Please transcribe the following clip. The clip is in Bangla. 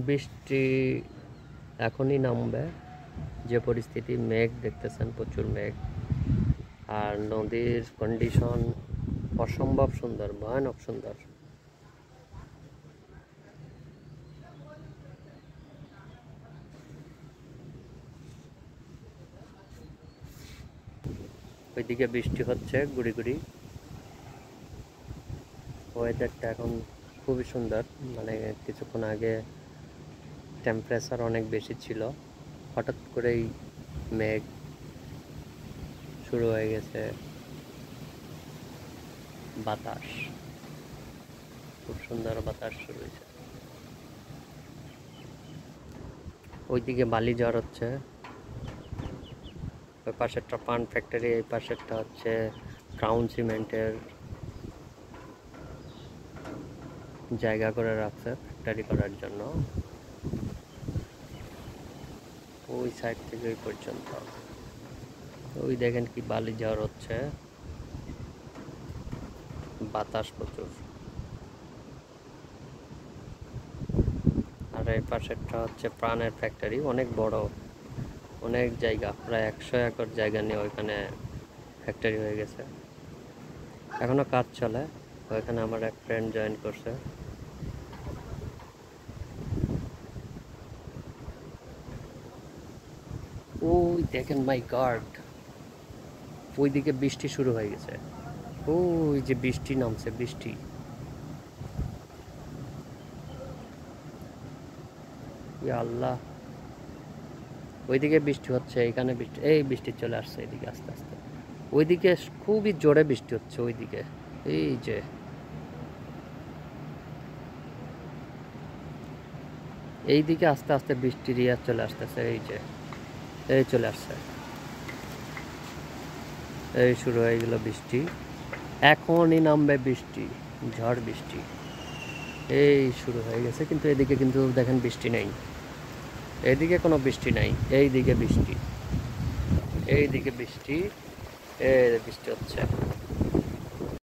বৃষ্টি এখনই নামবে, যে পরিস্থিতি, মেঘ দেখতেছেন, প্রচুর মেঘ। আর নদীর কন্ডিশন অসম্ভব সুন্দর, ভয়ানক সুন্দর। ওইদিকে বৃষ্টি হচ্ছে গুড়ি গুড়ি। ওয়েদারটা এখন খুবই সুন্দর, মানে কিছুক্ষণ আগে টেম্পারেচার অনেক বেশি ছিল, হঠাৎ করেই মেঘ শুরু হয়ে গেছে, বাতাস, খুব সুন্দর বাতাস শুরু হয়েছে। ওইদিকে বালি ঝড় হচ্ছে, ওই পাশেরটা পান ফ্যাক্টরি, এই পাশেরটা হচ্ছে ক্রাউন সিমেন্টের জায়গা করে রাখছে ফ্যাক্টরি করার জন্য। ওই সাইড থেকে ওই পর্যন্ত ওই দেখেন কি বালি ঝড় হচ্ছে, বাতাস প্রচুর। আর এই পাশেরটা হচ্ছে প্রাণের ফ্যাক্টরি, অনেক বড়, অনেক জায়গা, প্রায় 100 একর জায়গা নিয়ে ওইখানে ফ্যাক্টরি হয়ে গেছে। এখনো কাজ চলে, ওইখানে আমার এক ফ্রেন্ড জয়েন করছে। ওই দেখেন মাই গড, ওইদিকে বৃষ্টি শুরু হয়ে গেছে। ওই যে বৃষ্টি নামছে, বৃষ্টি। ইয়া আল্লাহ, ওইদিকে বৃষ্টি হচ্ছে, এখানে বৃষ্টি, এই বৃষ্টি চলে আসছে এদিকে আস্তে আস্তে। ওইদিকে খুবই জোরে বৃষ্টি হচ্ছে ওইদিকে, এই যে এইদিকে আস্তে আস্তে বৃষ্টির ইয়া চলে আসতেছে, এই যে এই চলে আসছে, এই শুরু হয়ে গেল বৃষ্টি। এখনই নামবে বৃষ্টি, ঝড় বৃষ্টি, এই শুরু হয়ে গেছে। কিন্তু এদিকে কিন্তু দেখেন বৃষ্টি নেই, এদিকে কোনো বৃষ্টি নাই, এইদিকে বৃষ্টি, এইদিকে বৃষ্টি, এই বৃষ্টি হচ্ছে।